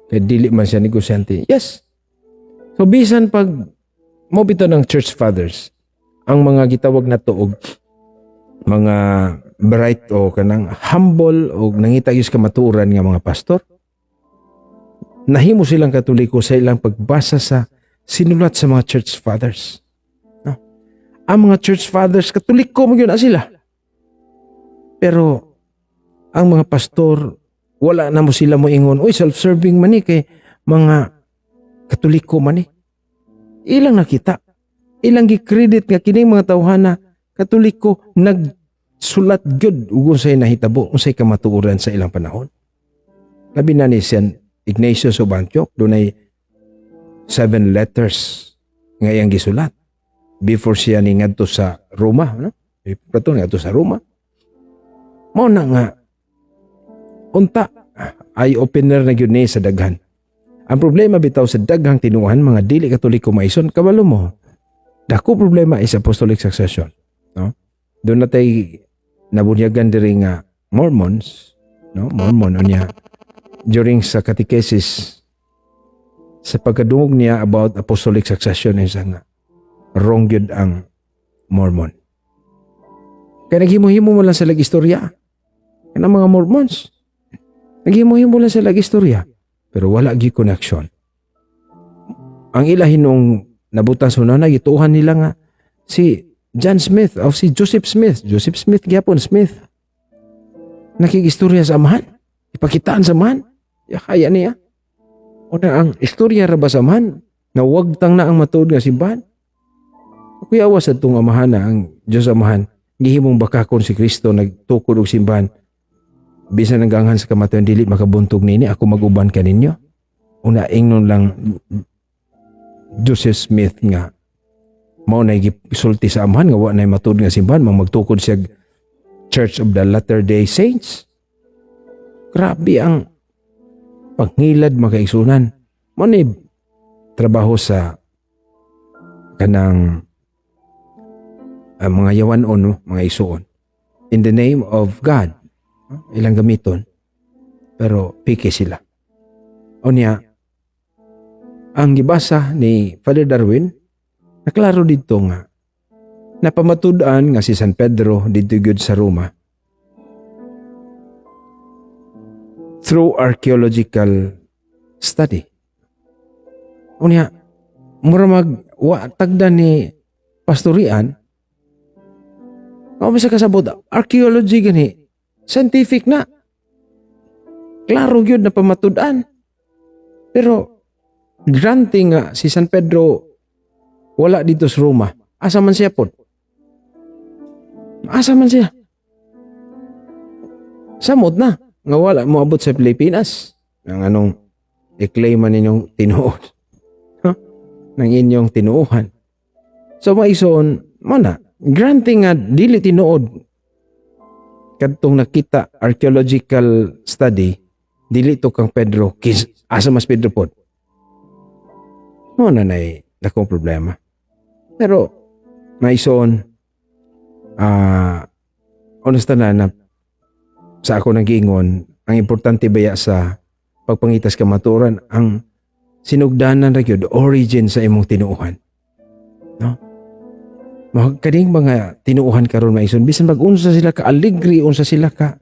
kay dili man siya negosyante. Yes. So bisan pag mo bitaw ng church fathers, ang mga gitawag na tuog mga bright o kanang humble o nangitayos ka maturan nga mga pastor, nahimo silang Katoliko sa ilang pagbasa sa sinulat sa mga church fathers. No? Ang mga church fathers, Katoliko mo yun na sila. Pero ang mga pastor, wala na mo sila mo ingon, uy, self-serving man ni kay mga Katoliko man ni. Ilang nakita, ilang gi-credit nga kining mga tawhana Katoliko nagsulat gyud ug unsay nahitabo, unsay kamatuoran sa ilang panahon. Labi na ni Saint Ignatius of Antioch, dunay 7 letters nga iyang gisulat before siya ni ngadto sa Roma, no? Plato ngadto sa Roma. Mao na nga unta ay opener na gyud ni sa daghan. Ang problema bitaw sa daghang tinuhan mga dili Katoliko maison, kabalo mo. Dako problema is apostolic succession, no? Doon natay nabunyagan diri nga Mormons, no? Mormon unya during sa catechesis sa pagkadungog niya about apostolic succession is nga wrong yun ang Mormon. Kaya naghimo-himo mo lang sa lag-istorya. Kaya mga Mormons, naghimo-himo lang sa lag-istorya, pero wala gi connection. Ang ilahin nung nabutan sa una, gituhan nila nga si John Smith o si Joseph Smith. Joseph Smith, gyapon Smith. Nakikistorya sa amahan. Ipakitaan sa amahan. Kaya niya. O na ang istorya ra ba sa amahan na wagtang na ang matuod nga simbahan. Kuya awas at itong amahan na ang Diyos amahan. Gihimong bakakon si Kristo nagtukod og simbahan. Bisan naganghan sa kamatayon dili makabuntog nini, ako maguban ka ninyo. Una ingnon lang Joseph Smith nga mao na gisulti sa amahan nga wa na matuod nga simbahan, magtukod siya Church of the Latter-day Saints. Grabe ang pangilad makaigsunan. Mao ni trabaho sa kanang mga yawanon, no? Mga isuon. In the name of God. Ilang gamiton. Pero piki sila. O niya, ang gibasa ni Father Darwin, naklaro dito nga, napamatud-an nga si San Pedro dito gyud sa Roma through archaeological study. O niya, mura tagdan ni pastorian, sa kasabot, archaeology gani, scientific na. Klaro yun na pamatud-an. Pero, granting nga si San Pedro wala dito sa Roma. Asa man siya po? Asa man siya? Samot na. Nga wala mo abot sa Pilipinas. Ang anong i-claim man ninyong tinuod. Nang inyong tinuuhan. So maison, mana, granting nga dili tinuod. Kadtong nakita archaeological study, dili to kang Pedro, asa mas Pedro po. Mana na dakong problema. Pero, maison, honest na sa ako nag-iingon, ang importante baya sa pagpangitas kamaturan, ang sinugdanan ra gyud origin sa imong tinuuhan. No? Kading mga tinuuhan karon maison, bisan mag-unsa sila ka alegre, unsa sila ka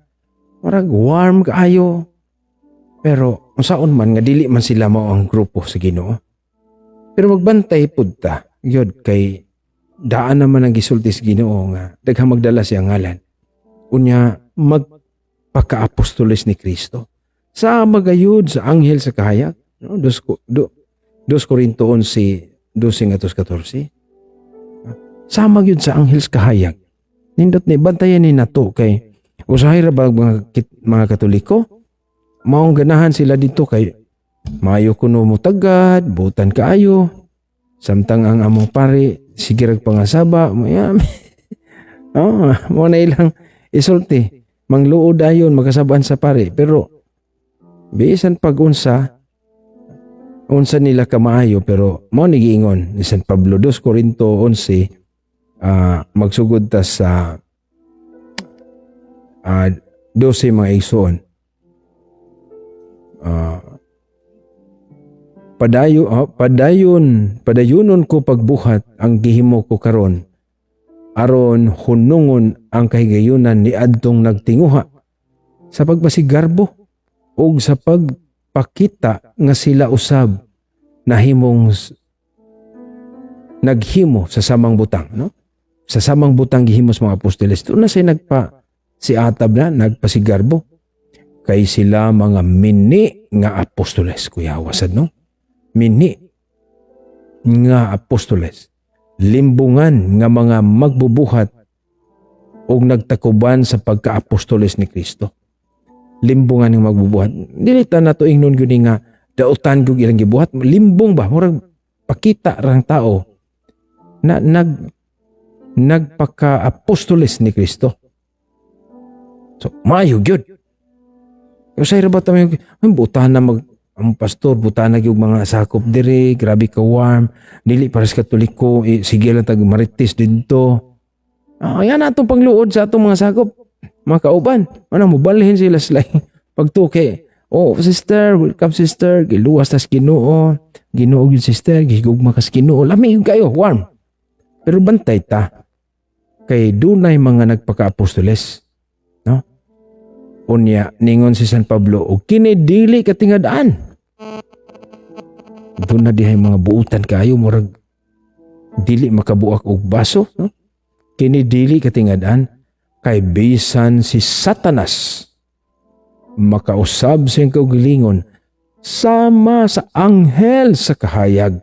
marag warm kaayo. Pero unsaon man nga dili man sila mao ang grupo sa Ginoo. Pero magbantay pud ta gyud kay daan naman ang gisulti sa Ginoo nga daghang magdala siya ngalan. Unya magpaka-apostoles ni Kristo. Sa magayud sa anghel sa kahayag, no? 2 Korinto 11:12-14. Sama gyud sa anghel sa kahayag. Nindot ni bantayan ni nato kay usahay ra ba mga Katoliko? Maong ganahan sila dito kay maayo kuno mo tagad, butan kaayo. Samtang ang among pare sige rag pangasaba, mayam. Mo na ilang isulti. Mangluod ayon makasabaan sa pare, pero bisan pag unsa nila kamaayo, pero mo ni giingon ni San Pablo 2 Korinto 11 magsugod ta sa 12 mga igsoon. Padayonon ko pagbuhat ang gihimo ko karon aron hunungon ang kahigayunan ni adtong nagtinguha sa pagpasigarbo ug sa pagpakita nga sila usab nahimong naghimo sa samang butang, no? Sa samang butang gihimo sa mga apostoles. Doon na siya si Atab na nagpasigarbo. Kay sila mga mini nga apostoles, Kuya Wasad, no? Mini nga apostoles. Limbungan nga mga magbubuhat o nagtakuban sa pagka-apostoles ni Kristo. Limbungan nga magbubuhat. Dilita na to ingnon yun nga dautan kong ilang gibuhat. Limbong ba? Murag pakita rang tao na nagpaka-apostoles ni Kristo. So, maayo yun. Usay ra ba tayo butan na ang pastor butan na yung mga sakop dire, grabe ka warm, dili para sa Katoliko, sige lang tag marites dito. Ayan na itong pangluod sa atong mga sakop. Mga kauban, mo balhin sila pagtuke. Oh, sister, welcome sister, giluwas tas Ginoo. Ginoo yung sister, gigugma kas Ginoo. Lami yung kayo, warm. Pero bantay ta. Kay dunay mga nagpaka-apostoles. No? Unya, ningon si San Pablo, o kinidili katingadaan. Doon na dihay mga buutan kayo, murag dili makabuak og baso. No? Kinidili katingadaan, kay bisan si Satanas, makausab sa kaugalingon, sama sa anghel sa kahayag.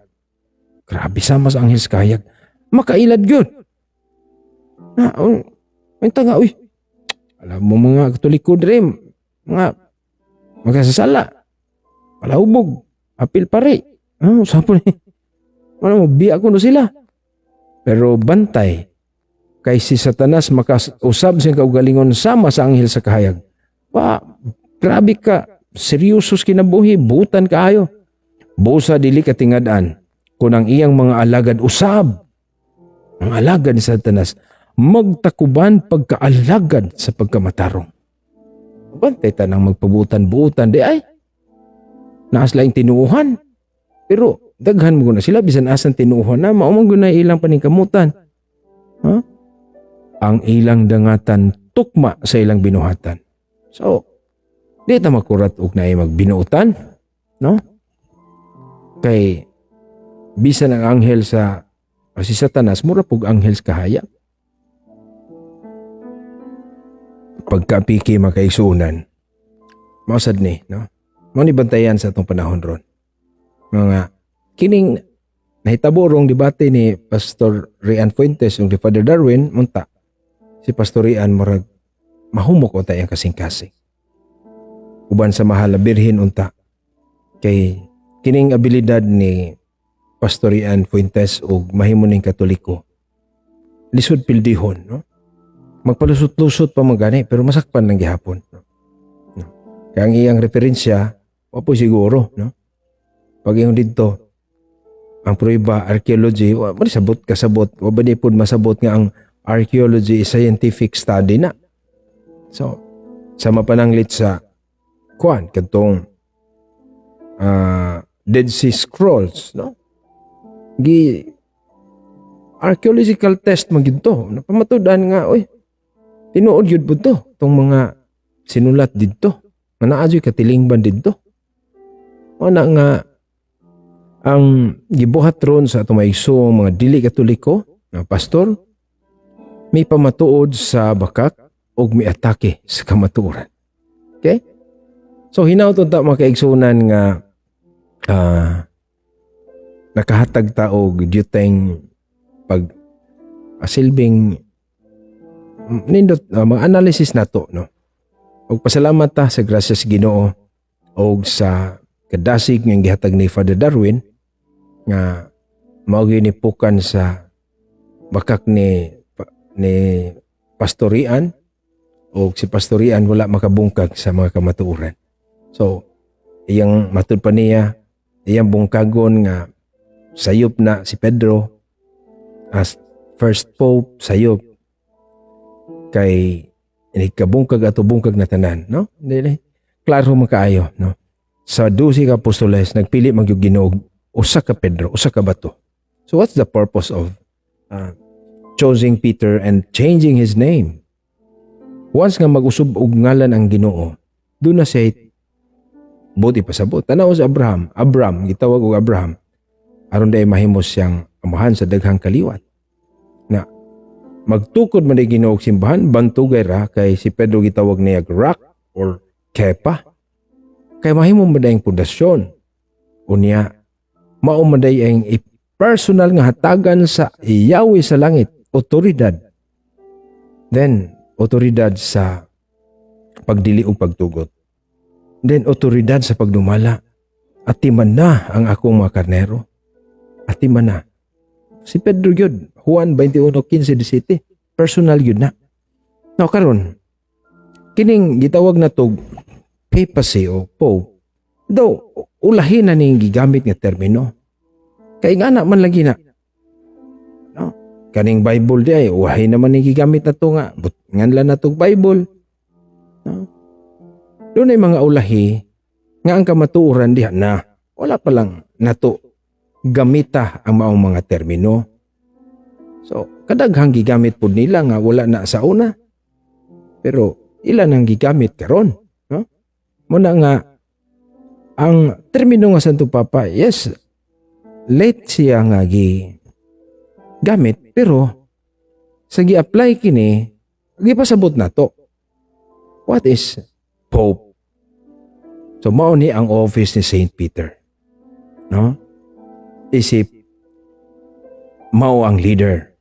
Grabe, sama sa anghel sa kahayag. Makailad yun. Nga, alam mo mga Katoliko dire, mga magkasasala, palahubog, apil pare. Sapo ni, mo, biya ko no sila. Pero bantay, kay si Satanas makausab sa kaugalingon sama sa anghel sa kahayag. Grabe ka, seryosos kinabuhi, butan kaayo. Busa dili katingadaan, kung ang iyang mga alagad usab, ang alagad ni Satanas, magtakuban pagkaalagad sa pagkamatarong. Bantay tanang magpabutan-buutan di ay. Naas laing tinuuhan. Pero daghan mo na sila bisan asan tinuuhan na maumang na ilang paningkamutan. Ha? Ang ilang dangatan tukma sa ilang binuhatan. So, di ta makurat og naay magbinuutan, no? Kay bisan ang anghel sa si Satanas mura pug anghel sa kahayag. Pagkapiki makaisunan. Mausad ni, no? Mao ni bantayan sa atong panahon ron. Mga kining nahitaborong debate ni Pastor Rian Fuentes ug ni Father Darwin munta. Si Pastor Rian murag mahumok unta yang kasing-kasing. Uban sa mahal na birhen unta kay kining abilidad ni Pastor Rian Fuentes ug mahimo ning Katoliko. Lisod pildihon, no? Magpalusot-lusot pa magani pero masakpan lang gihapon, no? Kaya ang iyang referensya wapo siguro, no? Pag yung dito ang prueba archaeology wa ba sabot kasabot wa ba di pud masabot nga ang archaeology is scientific study na. So sama pananglit sa kuan kadtong Dead Sea Scrolls, no? Gi archaeological test man gyud to. Napamatud-an nga oy tinuod yun po to, itong mga sinulat dito. Manaajoy katilingban dito. O na nga, ang gibuhat ron sa itong maisong mga dili katoliko, na pastor, may pamatuod sa bakak o may atake sa kamatuoran. Okay? So, hinauton ta mga kaigsunan nga nakahatag taog duteng pag asilbing nindot mga analysis nato, no? Og pasalamat ta sa grasya sa Ginoo og sa kadasig nga gihatag ni Father Darwin nga mao ginipukan sa bakak ni Pastorian og si Pastorian wala makabungkag sa mga kamatuoran. So iyang matud pa niya iyang bungkagon nga sayop na si Pedro as first pope sayop kay kabungkag ato bungkag na tanan, no? Dili klaro makaayo, no? Sa 12 ka apostoles nagpili magyud Ginoo usa ka Pedro, usa ka bato. So what's the purpose of choosing Peter and changing his name? Once nga mag-usub og ngalan ang Ginoo, do na siya buti pasabot. Tanaw sa Abraham, gitawag og Abraham. Aron day mahimos siyang amahan sa daghang kaliwat. Na magtukod man day Ginoo og simbahan, bantugay ra kay si Pedro gitawag niya rock or kepa. Kay mahimo man day pundasyon. Unya, mao man day ang personal nga hatagan sa Yahweh sa langit, otoridad. Then, otoridad sa pagdili o pagtugot. Then, otoridad sa pagdumala. Atiman na ang akong mga karnero. Atiman na. Si Pedro yun, Juan 21:15-17, personal yun na. Now, karon, kining gitawag na to papacy o pope, daw, ulahin na ning gigamit nga termino. Kaya nga na man lagi na. No? Kaning Bible di ay, ulahin naman ning gigamit na to nga, nganlan na to Bible. No? Doon ay mga ulahi nga ang kamatuoran diha na wala pa lang nato gamita ang maong mga termino. So, kadaghang gigamit po nila nga wala na sa una. Pero ilan ang gigamit karon, no? Muna nga ang termino nga Santo Papa, yes, late siya nga gamit pero sa gi-apply kini gipasabot nato. What is Pope? So mao ni ang office ni Saint Peter. No? Isip mao ang leader.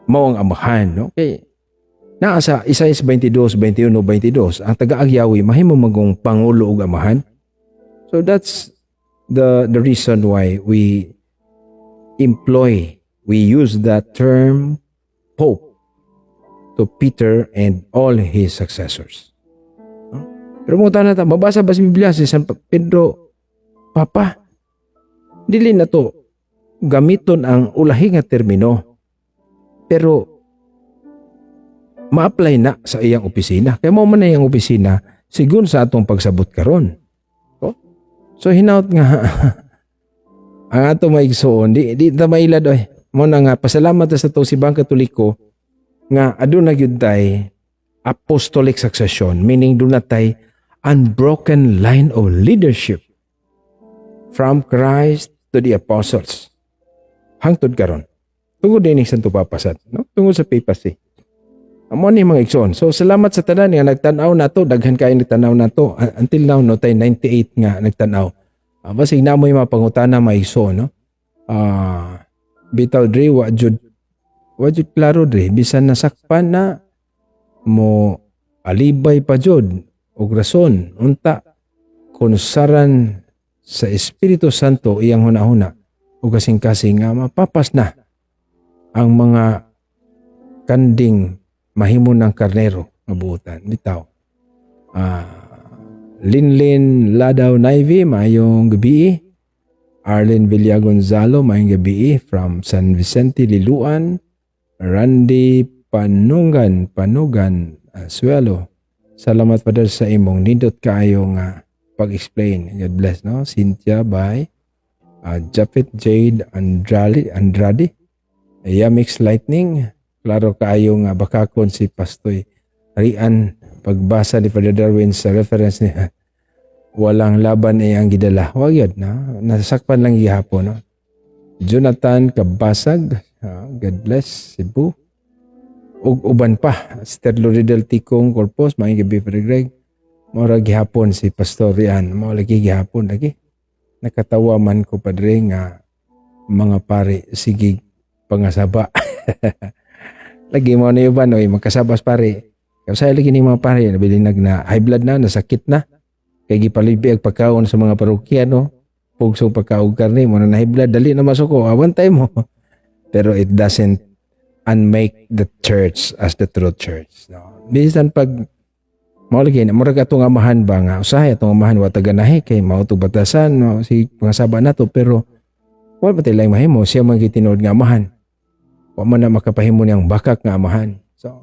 Mao ang amahan, no? Okay. Naa sa Isaias 22:21-22, ang taga-agyawi mahimo magong pangulo ug amahan. So that's the reason why we use that term Pope to Peter and all his successors. No? Pero mo tayo na mabasa ba sa Biblia si San Pedro, Papa, dili na to gamiton ang ulahi nga termino. Pero ma-apply na sa iyang opisina. Kaya mo man na iyang opisina sigun sa atong pagsabot karon. So hinaut nga ang ato maigsoon di ta mailad oy. Mo na nga pasalamat sa to si Bang Katoliko nga aduna gyud tay apostolic succession, meaning do na tay unbroken line of leadership from Christ to the apostles. Hangtod karon. Tungod din sa papasat, no? Tungod sa papacy. Amo ni mga igsoon. So salamat sa tanan nga nagtan-aw nato, daghan kay nagtan-aw nato until now no tay 98 nga nagtan-aw. Basig na mo yung mga pangutana mga igsoon, no? Bitaw dre wa jud klaro dre bisan nasakpan na mo alibay pa jud og rason unta kun saran sa Espiritu Santo iyang hunahuna ug kasing-kasing nga mapapas na ang mga kanding mahimo ng karnero nga buutan bitaw. Linlin Ladaw Naivi mayong gabi. Arlen Villa Gonzalo mayong gabi from San Vicente Liluan. Randy Panugan Suelo. Salamat Father sa imong nindot kaayo nga pag-explain. God bless, no? Cynthia by Japet Jade Andrade. Yamix Lightning. Klaro kaayo nga bakakon si Pastoy Rian pagbasa ni Father Darwin sa reference niya. Walang laban ay ang gidala. Huwag yun, no? Nasakpan lang gihapon, no? Jonathan Kabasag. God bless. Cebu. Ug uban pa. Sister Loridel Tikong Corpus. Mga gabi Padre Greg. Mura gihapon si Pastor Rian. Mga lagi gihapon lagi. Nakatawa man ko Padre nga mga pare sige pangasaba. Lagi mo na yung ba, no? Magkasabas pare. Kaya sa'yo lagi ni mga pare. Nabilinag na high blood na. Nasakit na. Kaya gipalibi ang pagkaon sa mga parokya, no? Pugsong pagkaog karne mo na high blood. Dali na masuko. Awantay mo. Pero it doesn't unmake the church as the true church. No? Bisan pag maulagi na, murag atong amahan ba nga, usahay atong amahan wa taganahe kay mao to batasan, no? Si pangasaba nato pero wala pa tayo lang mahimo, siya man gitinood nga amahan. Wa man na makapahimo niyang bakak nga amahan. So,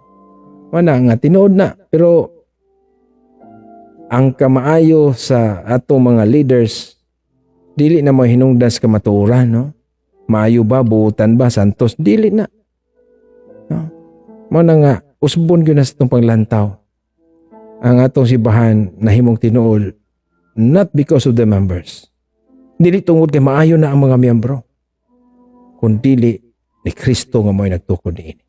wala nga tinood na, pero ang kamaayo sa atong mga leaders dili na mo hinungdan sa kamatuoran, no? Maayo ba, buutan ba, santos, dili na. No? Mo na nga, usbon yun na sa itong panglantaw. Ang atong sibahan na himong tinuol, not because of the members. Dili tungod kay maayo na ang mga miyembro. Kundili ni Kristo nga mo'y nagtukod ni ini.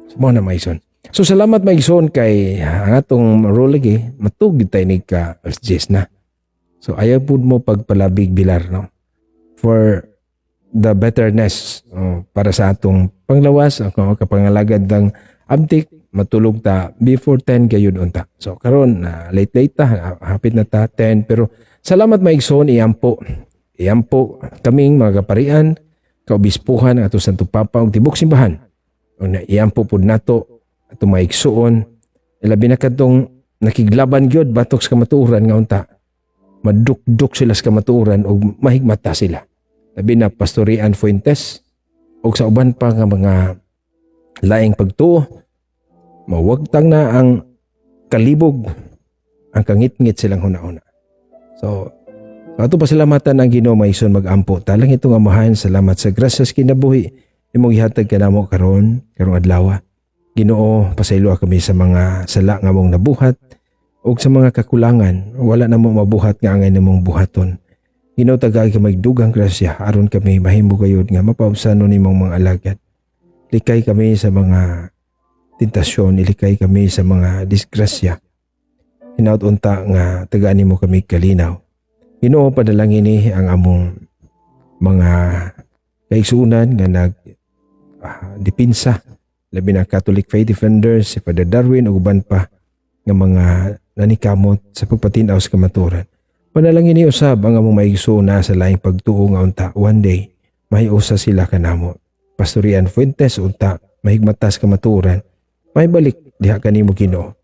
So, mo na maison. So, salamat maison kay ang atong role lagi, matugid tayo ni ka Jess na. So, ayaw po mo pagpalabig bilar, no? For the betterness para sa atong panglawas, ang kapangalagad ng abdik, matulog ta before 10 gayud unta. So karon late ta, hapit na ta 10, pero salamat maigsoon iampo kaming mga kaparian, kaobispuhan ato Santo Papa ug tibok simbahan. Una iampo pud nato ato maigsoon ilabi na kadtong nakiglaban gyud batok sa kamatuoran nga unta. Madukduk sila sa kamatuoran ug mahigmata sila. Labi na Pastor Rian Fuentes o sa uban pa nga mga laing pagtuo, mawagtang na ang kalibog, ang kangit-ngit silang huna-huna. So ato pasalamatan ang Ginoo maison magampo. Talang itong amahan, salamat sa grasyas kinabuhi imong gihatag kanamo karong adlaw. Ginoo, pasaylo kami sa mga sala nga mong nabuhat o sa mga kakulangan, wala na mo mabuhat nga angay namong buhaton. Ginoo, tagay ka magdugang grasya aron kami mahimo gayud nga mapaubsanon nimong mga alagad. Likay kami sa mga tentasyon, ilikay kami sa mga disgrasya. Hinaut unta nga tagaan nimo kami kalinaw. Ginoo, padalangin ni ang among mga kaigsuunan nga dipinsa, labi na Catholic Faith Defenders, si Father Darwin ug uban pa nga mga nanikamot sa pagpatinaw sa kamaturan. Panalangin ni usab ang among maigsuuna sa laing pagtuo nga unta one day mahiusa sila kanamo. Pastor Rian Fuentes unta mahigmatas kamaturan, may balik diha kanimo Ginoo.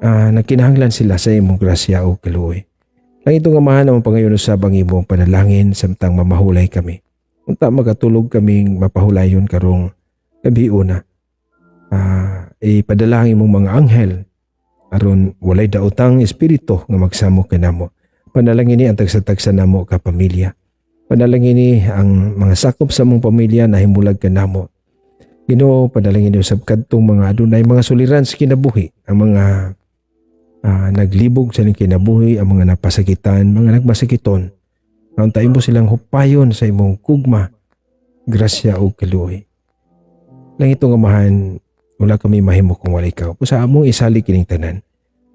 Nagkinahanglan sila sa imong grasya o kaluoy. Lang itong amahan ang pangayon usab ang imong panalangin samtang mamahulay kami. Unta magatulog kaming mapahulayon karong gabi una. ipadala ang imong mga anghel aron walay daotang espiritu nga magsamo kanamo. Panalangin ni ang tagsa-tagsa namo ka pamilya. Panalangin ni ang mga sakop sa mong pamilya na himulag kanamo. Ginoo, panalangin ni usab kadtong mga adunay mga suliran sa kinabuhi, ang mga naglibog sa kinabuhi, ang mga napasakitan, mga nagmasakiton. Nauntain mo silang hupayon sa imong kugma, grasya o kaluoy. Lang itong amahan, wala kami mahimo kung wala ikaw. Sa among isali kining tanan,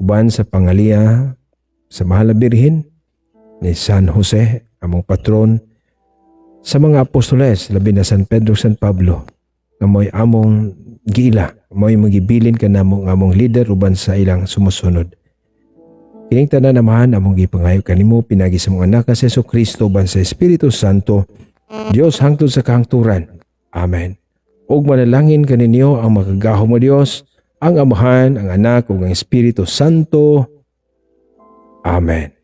uban sa pangalia sa Mahal na Birhen ni San Jose, among patron, sa mga apostoles, labi na San Pedro, San Pablo, nga mo'y among giila, mo'y magibilin ka namo nga among leader uban sa ilang sumusunod. Kining tanan amahan among gipangayo kanimo pinagi sa mga anak sa Jesucristo uban sa Espiritu Santo, Dios hangtod sa kahangturan. Amen. Og manalangin kaninyo ang makagahom mo Dios, ang Amahan, ang Anak ug ang Espiritu Santo. Amen.